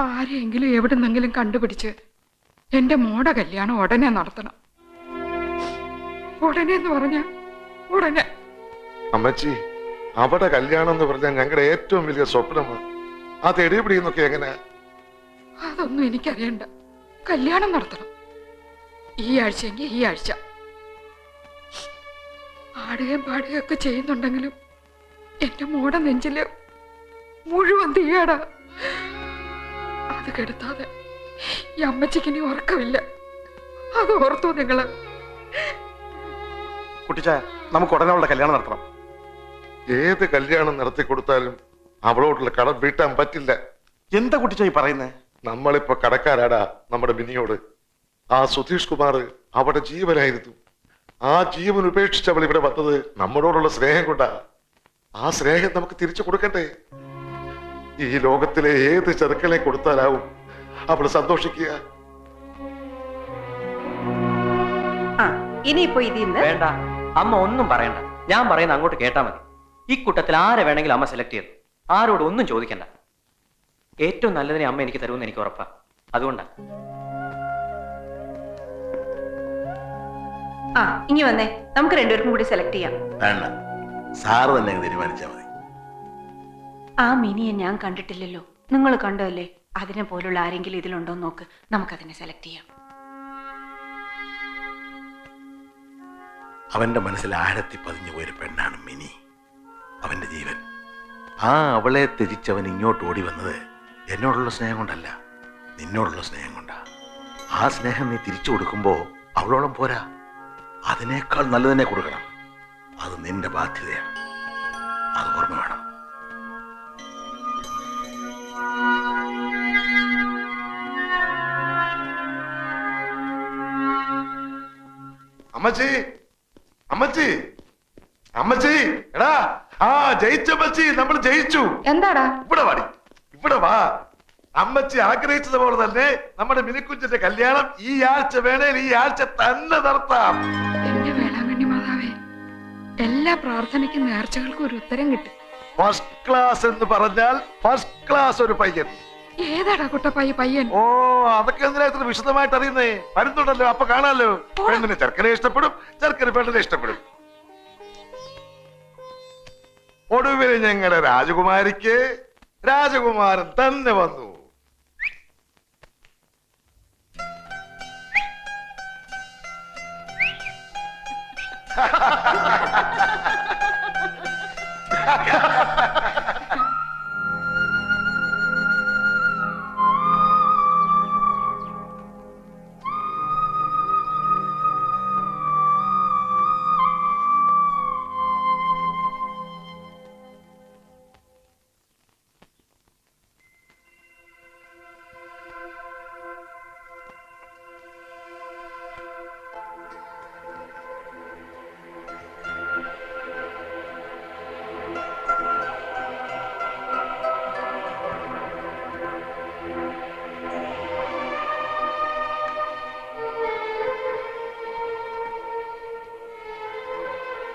ആരെയെങ്കിലും എവിടുന്നെങ്കിലും കണ്ടുപിടിച്ച് എന്റെ മോടെ കല്യാണം ഉടനെ നടത്തണം. ഉടനെ എന്ന് പറഞ്ഞ ഉടനെ. അമ്മച്ചി, അവിടെ കല്യാണം എന്ന് പറഞ്ഞാൽ ഞങ്ങളുടെ ഏറ്റവും വലിയ സ്വപ്നമാണ്. അത് എടിപിടിയെന്നൊക്കെ എങ്ങനെ? അതൊന്നും എനിക്കറിയണ്ട. കല്യാണം നടത്തണം. ഈ ആഴ്ചയെങ്കിൽ ഈ ആഴ്ച. ആടുകയും പാടുകയും ഒക്കെ ചെയ്യുന്നുണ്ടെങ്കിലും എന്റെ മോടെ നെഞ്ചില് മുഴുവൻ തീയാടാ. അത് കെടുത്താതെ ഈ അമ്മച്ചിക്ക് ഇനി ഉറക്കമില്ല. അത് ഓർത്തു നിങ്ങള്? കുട്ടിച്ചായ, നമുക്ക് ഉടനെ അവളുടെ കല്യാണം നടത്തണം. ഏത് കല്യാണം നടത്തി കൊടുത്താലും അവളോടുള്ള കടം വീട്ടാൻ പറ്റില്ല. എന്താ കുട്ടിച്ചായി പറയുന്നേ? നമ്മളിപ്പോ കടക്കാരാടാ നമ്മുടെ മിനിയോട്. ആ സുധീഷ് കുമാർ അവിടെ ജീവനായിരുന്നു. ആ ജീവൻ ഉപേക്ഷിച്ച് അവൾ ഇവിടെ വന്നത് നമ്മളോടുള്ള സ്നേഹം കൊണ്ടാ. ആ സ്നേഹം നമുക്ക് തിരിച്ചു കൊടുക്കണ്ടേ? ഈ ലോകത്തിലെ ഏത് ചെറുക്കനെ കൊടുത്താലാവും അവള് സന്തോഷിക്കുക. ഇനിയിപ്പോ ഇതിന്ന് വേണ്ട, അമ്മ ഒന്നും പറയണ്ട. ഞാൻ പറയുന്ന അങ്ങോട്ട് കേട്ടാ മതി. ഈ കൂട്ടത്തിൽ ആരെ വേണമെങ്കിലും അമ്മ സെലക്ട് ചെയ്തു. ആരോടും ഒന്നും ചോദിക്കണ്ട. ഏറ്റവും നല്ലതിനെ അമ്മ എനിക്ക് തരുമെന്ന് എനിക്ക് ഉറപ്പാ. അതുകൊണ്ടാ. ഇനി വന്നേ, നമുക്ക് രണ്ടുപേർക്കും കൂടി സെലക്ട് ചെയ്യാം. വേണ്ട, സാറ് തന്നെ തീരുമാനിച്ചാൽ മതി. ആ മിനിയെ ഞാൻ കണ്ടിട്ടില്ലല്ലോ. നിങ്ങൾ കണ്ടല്ലേ? അതിനെ പോലുള്ള ആരെങ്കിലും ഇതിലുണ്ടോ നോക്ക്. നമുക്കതിനെ സെലക്ട് ചെയ്യാം. അവന്റെ മനസ്സിൽ ആഴത്തി പതിഞ്ഞു പോയൊരു പെണ്ണാണ് മിനി, അവന്റെ ജീവൻ. ആ അവളെ ത്യജിച്ചവൻ ഇങ്ങോട്ട് ഓടി വന്നത് എന്നോടുള്ള സ്നേഹം കൊണ്ടല്ല, നിന്നോടുള്ള സ്നേഹം കൊണ്ടാ. ആ സ്നേഹം നീ തിരിച്ചു കൊടുക്കുമ്പോ അവളോളം പോരാ, അതിനേക്കാൾ നല്ലതിനെ കൊടുക്കണം. അത് നിന്റെ ബാധ്യതയാണ്. അത് ഓർമ്മ വേണം. അമ്മച്ചി, അമ്മച്ചി, അമ്മച്ചി, എടാ, ആ ജയിച്ചമ്മച്ചി, നമ്മൾ ജയിച്ചു. എന്താടാ? ഇവിടെ വാടി, ഇവിടെ വാ. അമ്മച്ചി ആഗ്രഹിച്ചതുപോലെ തന്നെ നമ്മുടെ മിനിക്കുഞ്ചിന്റെ കല്യാണം ഈ ആഴ്ച വേണേൽ ഈ ആഴ്ച തന്നെ നടത്താം. എന്റെ വേളാങ്കണ്ണി മാതാവേ, എല്ലാ പ്രാർത്ഥനയ്ക്കും നേർച്ചകൾക്കും ഒരു ഉത്തരം കിട്ടും. ഫസ്റ്റ് ക്ലാസ് എന്ന് പറഞ്ഞാൽ ഫസ്റ്റ് ക്ലാസ് ഒരു പയ്യൻ. ഏതാടാ കുട്ടപ്പായി പയ്യൻ? ഓ, അതൊക്കെ എന്തിനാ ഇത്ര വിശദമായിട്ട് അറിയുന്നേ? വരുന്നുണ്ടല്ലോ, അപ്പൊ കാണാലോ. പെണ്ണിന് ചെറുക്കനെ ഇഷ്ടപ്പെടും, ചെറുക്കന് പെണ്ണിനെ ഇഷ്ടപ്പെടും. ഒടുവിൽ ഞങ്ങളുടെ രാജകുമാരിക്ക് രാജകുമാരൻ തന്നെ വന്നു.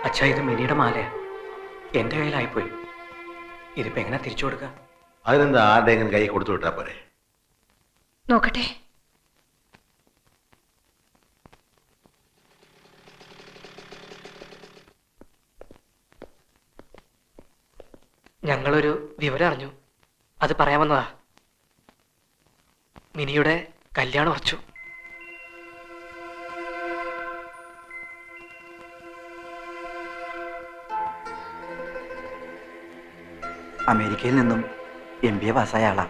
അച്ഛാ, ഇത് മിനിയുടെ മാലയാ. എന്റെ കയ്യിലായിപ്പോയി. ഇതിപ്പോ എങ്ങനെ തിരിച്ചു കൊടുക്ക? അതിനെന്താ, ആരുടെയെങ്കിലും കൈ കൊടുത്തു വിട്ടാ പോരെ? നോക്കട്ടെ. ഞങ്ങളൊരു വിവരം അറിഞ്ഞു. അത് പറയാമെന്നതാ. മിനിയുടെ കല്യാണം ഉറച്ചു. അമേരിക്കയിൽ നിന്നും MBA പാസ്സായ ആളാ.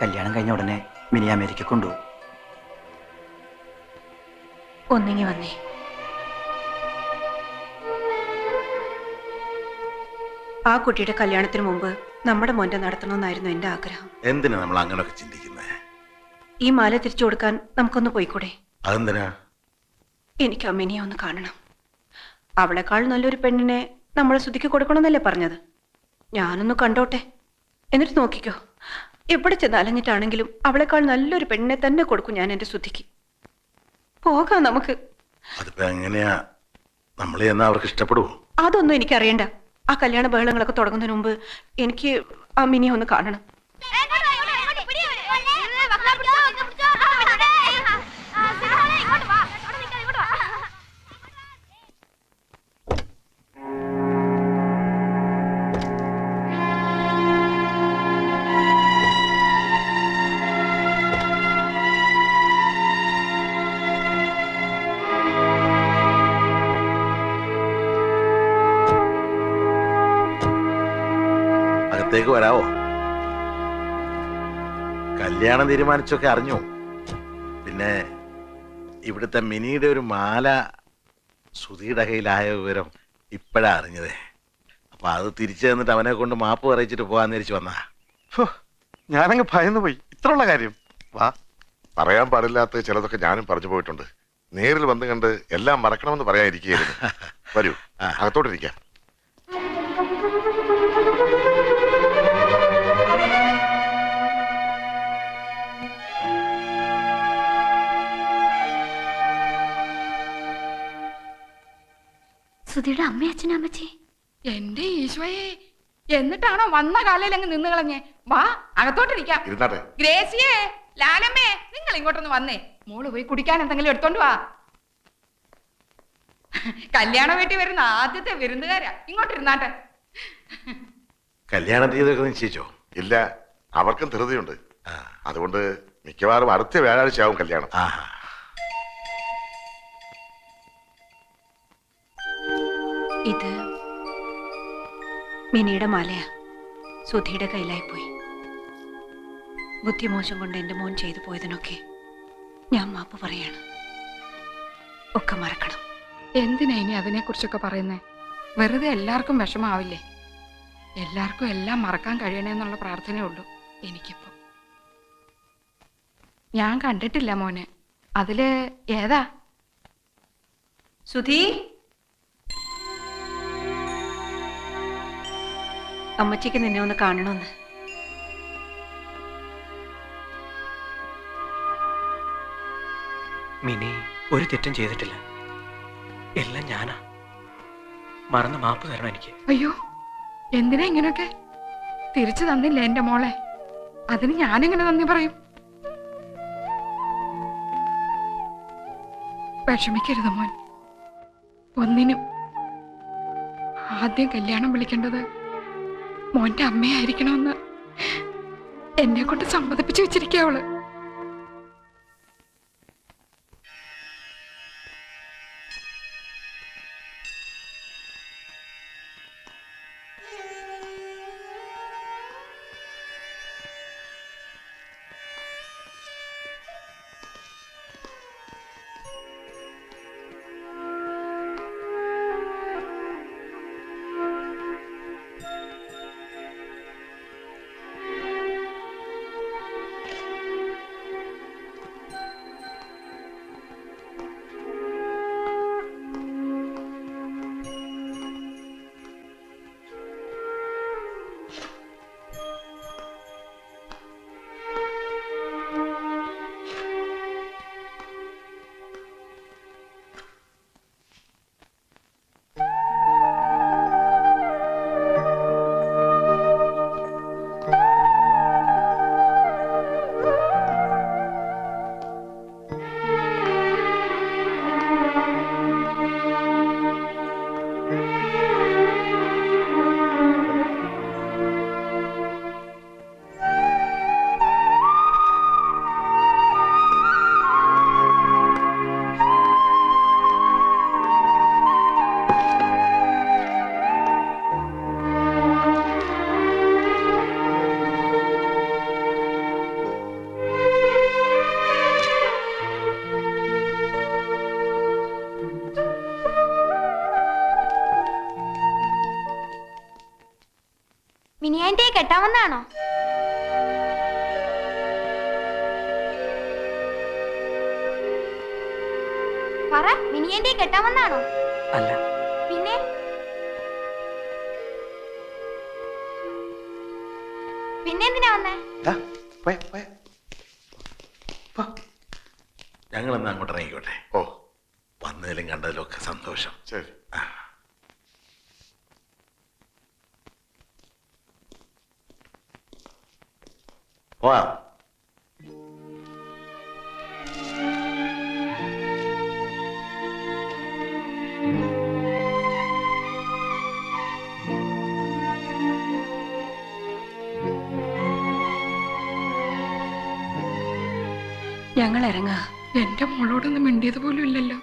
കല്യാണം കഴിഞ്ഞ ഉടനെ മിനി അമേരിക്ക കൊണ്ടുപോകും. ഒന്നിങ്ങി വന്നേ. ആ കുട്ടിയുടെ കല്യാണത്തിന് മുമ്പ് നമ്മുടെ മോന്റെ നടത്തണമെന്നായിരുന്നു എന്റെ ആഗ്രഹം. എന്തിനാ നമ്മൾ അങ്ങനെയൊക്കെ ചിന്തിക്കുന്നത്? ഈ മാല തിരിച്ചു കൊടുക്കാൻ നമുക്കൊന്ന് പോയിക്കൂടെ? അതെന്തിനാ? എനിക്ക് അമ്മിനിയെ ഒന്ന് കാണണം. അവളെക്കാൾ നല്ലൊരു പെണ്ണിനെ നമ്മളെ ശ്രുതിക്ക് കൊടുക്കണമെന്നല്ലേ പറഞ്ഞത്? ഞാനൊന്ന് കണ്ടോട്ടെ, എന്നിട്ട് നോക്കിക്കോ. എവിടെ ചെന്നലഞ്ഞിട്ടാണെങ്കിലും അവളെക്കാൾ നല്ലൊരു പെണ്ണിനെ തന്നെ കൊടുക്കും ഞാൻ എന്റെ ശ്രുതിക്ക്. പോകാം നമുക്ക്. അതിപ്പോ എങ്ങനെയാ? നമ്മളെ എന്നാ അവർക്ക് ഇഷ്ടപ്പെടുവോ? അതൊന്നും എനിക്കറിയണ്ട. ആ കല്യാണ ബഹളങ്ങളൊക്കെ തുടങ്ങുന്നതിന് മുമ്പ് എനിക്ക് അമ്മിനിയെ ഒന്ന് കാണണം. അകത്തേക്ക് വരാവോ? കല്യാണം തീരുമാനിച്ചൊക്കെ അറിഞ്ഞു. പിന്നെ ഇവിടുത്തെ മിനിയുടെ ഒരു മാല സുധിയുടെ കയ്യിലായ വിവരം ഇപ്പോഴാ അറിഞ്ഞതേ. അപ്പൊ അത് തിരിച്ചു തന്നിട്ട് അവനെ കൊണ്ട് മാപ്പ് പറയിച്ചിട്ട് പോകാന്ന് തിരിച്ചു വന്നാ. ഫോ, ഞാനങ്ങ് ഭയന്നു പോയി. ഇത്രയുള്ള കാര്യം. വാ. പറയാൻ പാടില്ലാത്ത ചിലതൊക്കെ ഞാനും പറഞ്ഞു പോയിട്ടുണ്ട്. നേരിൽ വന്ന് കണ്ട് എല്ലാം മറക്കണമെന്ന് പറയാനിരിക്കുകയായിരുന്നു. വരൂ, അകത്തോട്ടിരിക്കാം. സുധിയുടെ അമ്മ അച്ഛനും അമ്മച്ചി. എന്റെ ഈശോയെ, എന്നിട്ടാണോ വന്ന കാലയിൽ അങ്ങ് നിന്ന് കളഞ്ഞേ? വാ, അകത്തോട്ടിരിക്കാം. ഇരുന്നാട്ടെ. ഗ്രേസിയേ, ലാലമ്മേ, നിങ്ങൾ ഇങ്ങോട്ടൊന്ന് വന്നേ. മോള് പോയി കുടിക്കാൻ എന്തെങ്കിലും എടുത്തോണ്ട് വാ. കല്യാണ വീട്ടിൽ വരുന്ന ആദ്യത്തെ വിരുന്നുകാരാ. ഇങ്ങോട്ടിരുന്നാട്ടെ. കല്യാണ തീയതിയൊക്കെ നിശ്ചയിച്ചോ? ഇല്ല, അവർക്കും ധൃതിയുണ്ട്. അതുകൊണ്ട് മിക്കവാറും അടുത്ത വ്യാഴാഴ്ചയാവും കല്യാണം. ആഹാ. ഇത് മിനിയുടെ മാലയാ. സുധിയുടെ കയ്യിലായി പോയി. ബുദ്ധിമോശം കൊണ്ട് എൻ്റെ മോൻ ചെയ്തു പോയതിനൊക്കെ ഞാൻ മാപ്പ് പറയാണ്. ഒക്കെ മറക്കണം. എന്തിനാ ഇനി അതിനെ കുറിച്ചൊക്കെ പറയുന്നേ? വെറുതെ എല്ലാവർക്കും വിഷമാവില്ലേ? എല്ലാവർക്കും എല്ലാം മറക്കാൻ കഴിയണേന്നുള്ള പ്രാർത്ഥനയേ ഉള്ളൂ എനിക്കിപ്പോ. ഞാൻ കണ്ടിട്ടില്ല മോനെ. അതില് ഏതാ? സുധി, അമ്മച്ചിക്ക് നിന്നെ ഒന്ന് കാണണമെന്ന്. മിനി ഒരു തെറ്റും ചെയ്തിട്ടില്ല. എല്ലാം ഞാനാ. മറന്ന് മാപ്പ് തരണം എനിക്ക്. അയ്യോ, എന്തിനാ ഇങ്ങനൊക്കെ? തിരിച്ചു തന്നില്ലേ എന്റെ മോളെ? അതിന് ഞാനെങ്ങനെ നന്ദി പറയും? വിഷമിക്കരുത് മോൻ, ഒന്നിനും. ആദ്യം കല്യാണം വിളിക്കേണ്ടത് മോന്റെ അമ്മയായിരിക്കണമെന്ന് എന്നെ കൊണ്ട് സമ്മതിപ്പിച്ചു വെച്ചിരിക്കുക അവള്. മിനിയാൻ്റെ കെട്ടാമെന്നാണോ? പറ, മിനിയാൻ്റെ കെട്ടാമെന്നാണോ? അല്ല. പിന്നെ പിന്നെന്തിനാ വന്നേ? ഞങ്ങളെന്നാ അങ്ങോട്ട് ഇറങ്ങിക്കോട്ടെ. ഓ, വന്നതിലും കണ്ടതിലും ഒക്കെ സന്തോഷം. ശരി. പോവാം. ഞങ്ങൾ ഇറങ്ങാ. എന്റെ മോളോടൊന്നും മിണ്ടിയത് പോലും ഇല്ലല്ലോ.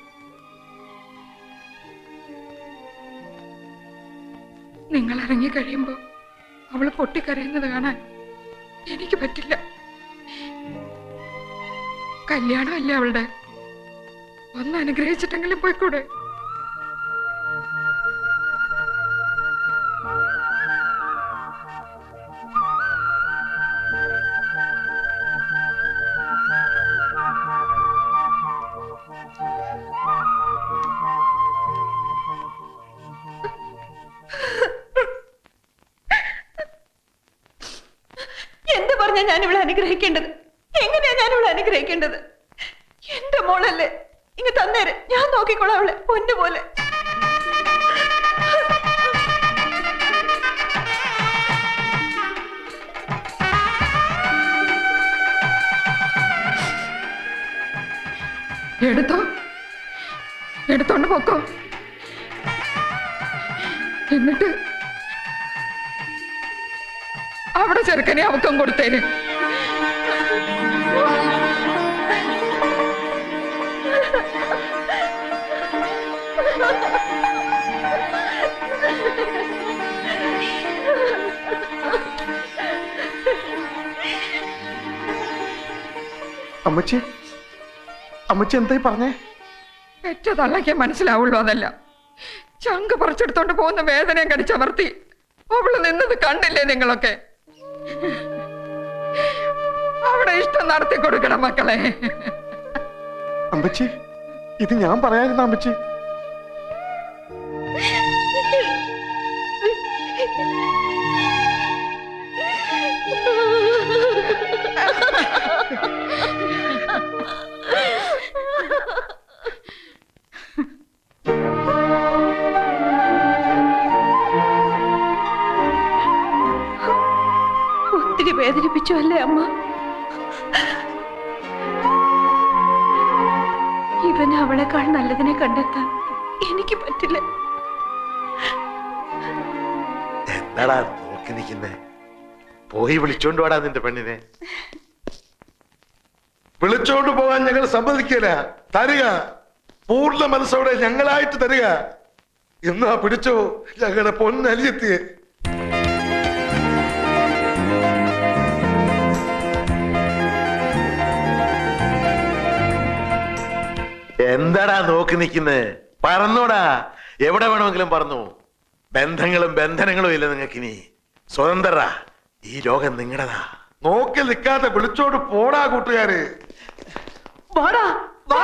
നിങ്ങൾ ഇറങ്ങി കഴിയുമ്പോ അവള് പൊട്ടിക്കരയുന്നത് കാണാൻ എനിക്ക് പറ്റില്ല. കല്യാണമല്ലേ അവളുടെ, ഒന്ന് അനുഗ്രഹിച്ചിട്ടെങ്കിലും പോയിക്കൂടെ? എന്ത് പറഞ്ഞാ ഞാൻ ഇവിടെ അനുഗ്രഹിക്കേണ്ടത്? എങ്ങനെയാ ഞാൻ ഇവിടെ അനുഗ്രഹിക്കേണ്ടത്? എന്റെ മോളല്ലേ, ഇങ്ങ് തന്നേര്, ഞാൻ നോക്കിക്കോളാം അവളെ പൊന്നു പോലെ. എടുത്തോണ്ട് പോക്കോ. എന്നിട്ട് അവിടെ ചെറുക്കനെ അവക്കം കൊടുത്തേന്. അമ്മച്ചി, അമ്മച്ചി എന്തായി പറഞ്ഞേ? പെറ്റ തള്ളയ്ക്ക് മനസ്സിലാവുള്ളൂ അതല്ല. ചങ്ക് പറിച്ചെടുത്തോണ്ട് പോകുന്ന വേദനയും കടിച്ചമർത്തി അവള് നിന്നത് കണ്ടില്ലേ നിങ്ങളൊക്കെ? അവിടെ ഇഷ്ടം നടത്തി കൊടുക്കണം മക്കളെ. അമ്മച്ചി, ഇത് ഞാൻ പറയാനിരുന്ന അമ്മച്ചി. ഒത്തിരി വേദനിപ്പിച്ചു അല്ലേ അമ്മ? ഇവന് അവളെക്കാൾ നല്ലതിനെ കണ്ടെത്താൻ എനിക്ക് പറ്റില്ല. എന്താടാ നോക്കി നിൽക്കുന്നേ? പോയി വിളിച്ചോണ്ട് വാടാ നിന്റെ പെണ്ണിനെ. വിളിച്ചോണ്ട് പോകാൻ ഞങ്ങൾ സമ്മതിക്കില്ല. തരിക, പൂർണ്ണ മനസ്സോടെ ഞങ്ങളായിട്ട് തരിക. എന്നാ പിടിച്ചോ ഞങ്ങളുടെ പൊന്നലിയെത്തിയെ. എന്താടാ നോക്കി നിൽക്കുന്നേ? പറന്നോടാ, എവിടെ വേണമെങ്കിലും പറന്നു. ബന്ധങ്ങളും ബന്ധനങ്ങളും ഇല്ല നിങ്ങൾക്കിനി. സ്വതന്ത്രരാ, ഈ ലോകം നിങ്ങളുടെതാ. നോക്കി നിൽക്കാതെ വിളിച്ചോണ്ട് പോടാ കൂട്ടുകാര്. വാടാ, വാ.